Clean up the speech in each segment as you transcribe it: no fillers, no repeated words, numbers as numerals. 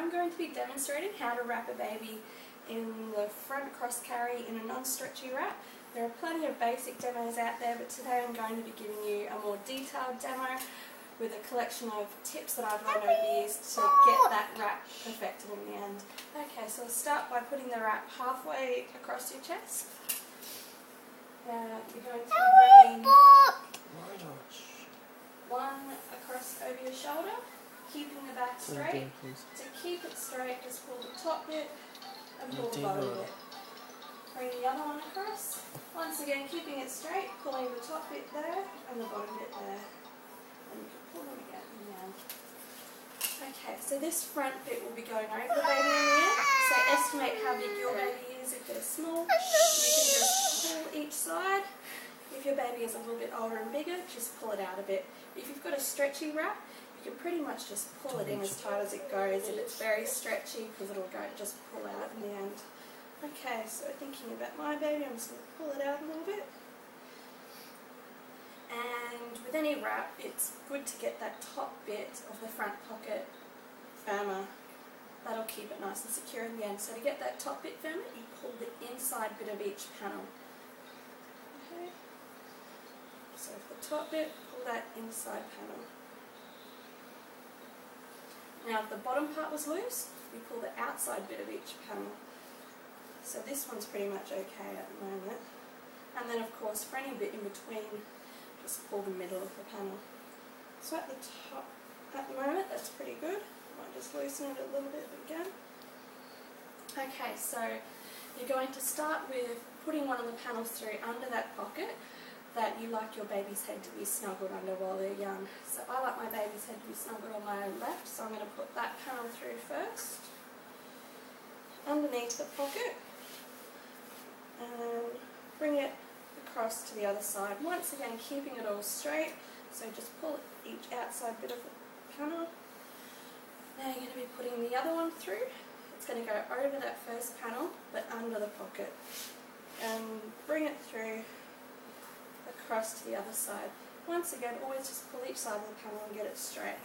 I'm going to be demonstrating how to wrap a baby in the front cross carry in a non-stretchy wrap. There are plenty of basic demos out there, but today I'm going to be giving you a more detailed demo with a collection of tips that I've learned over the years to get that wrap perfected in the end. Okay, so we'll start by putting the wrap halfway across your chest. You're going to be bringing one across over your shoulder, keeping the back straight. To keep it straight, just pull the top bit and pull the bottom bit. Bring the other one across. Once again, keeping it straight, pulling the top bit there and the bottom bit there. And you can pull them again in the end. Okay, so this front bit will be going over the baby in the end. So estimate how big your baby is. If they're small, you can just pull each side. If your baby is a little bit older and bigger, just pull it out a bit. If you've got a stretchy wrap, you can pretty much just pull it in as tight as it goes. If it's very stretchy, because it'll go, just pull out in the end. Okay, so thinking about my baby, I'm just going to pull it out a little bit. And with any wrap, it's good to get that top bit of the front pocket firmer. That'll keep it nice and secure in the end. So to get that top bit firmer, you pull the inside bit of each panel. Okay. So for the top bit, pull that inside panel. Now if the bottom part was loose, you pull the outside bit of each panel. So this one's pretty much okay at the moment. And then of course for any bit in between, just pull the middle of the panel. So at the top, at the moment, that's pretty good. Might just loosen it a little bit again. Okay, so you're going to start with putting one of the panels through under that pocket that you like your baby's head to be snuggled under while they're young. So I like my baby's head to be snuggled on my left, so I'm going to put that panel through first, underneath the pocket, and bring it across to the other side. Once again, keeping it all straight, so just pull each outside bit of the panel. Now you're going to be putting the other one through. It's going to go over that first panel, but under the pocket, and bring it through across to the other side. Once again, always just pull each side of the panel and get it straight.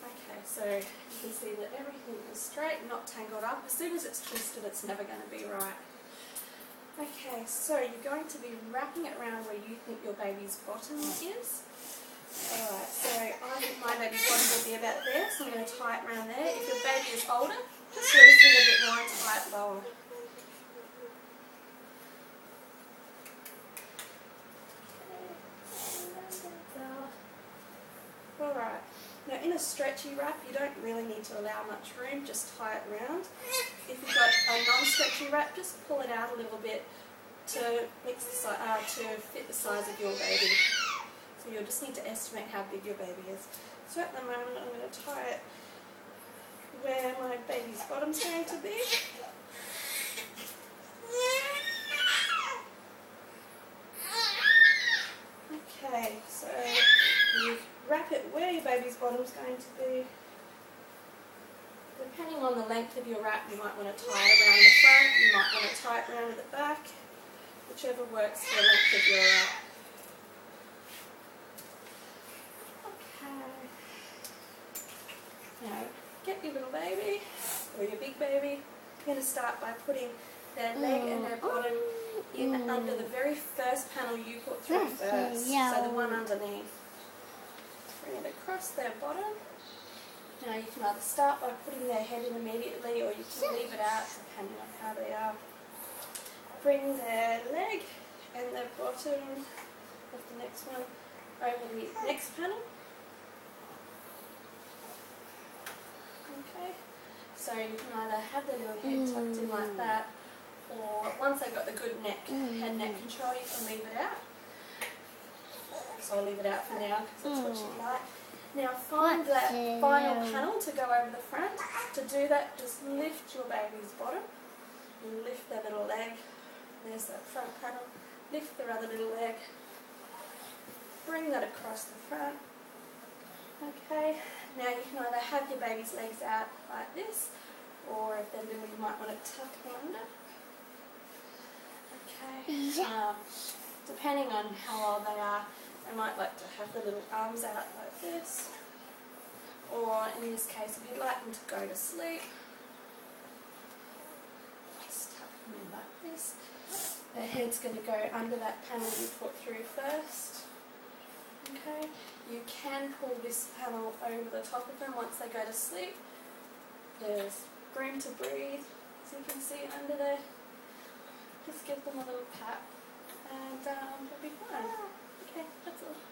Okay, so you can see that everything is straight, not tangled up. As soon as it's twisted, it's never going to be right. Okay, so you're going to be wrapping it around where you think your baby's bottom is. Alright, so I think my baby's bottom will be about there, so I'm going to tie it around there. If your baby is older, just loosen it a bit more and tie it lower. Alright, now in a stretchy wrap you don't really need to allow much room, just tie it round. If you've got a non-stretchy wrap, just pull it out a little bit to mix the to fit the size of your baby. So you'll just need to estimate how big your baby is. So at the moment I'm going to tie it where my baby's bottom's going to be. Okay, so you wrap it where your baby's bottom's going to be. Depending on the length of your wrap, you might want to tie it around the front, you might want to tie it around the back, whichever works for the length of your wrap. Okay. Now, get your little baby, or your big baby. You're going to start by putting their leg and their bottom in under the very first panel you put through first, so the one underneath. Bring it across their bottom. Now you can either start by putting their head in immediately, or you can leave it out depending on how they are. Bring their leg and their bottom of the next one over the next panel. Okay, so you can either have their little head tucked in like that, or once they've got the good head neck control, you can leave it out. So I'll leave it out for now because that's what you like. Now find that final panel to go over the front. To do that, just lift your baby's bottom, lift their little leg. There's that front panel. Lift their other little leg. Bring that across the front. Okay, now you can either have your baby's legs out like this, or if they're little, you might want to tuck them under. Okay, depending on how old they are, they might like to have the little arms out like this, or in this case, if you'd like them to go to sleep, just tap them in like this. Their head's going to go under that panel you put through first. Okay, you can pull this panel over the top of them once they go to sleep. There's room to breathe, as you can see under there. Just give them a little pat and they'll be fine. Okay, that's all.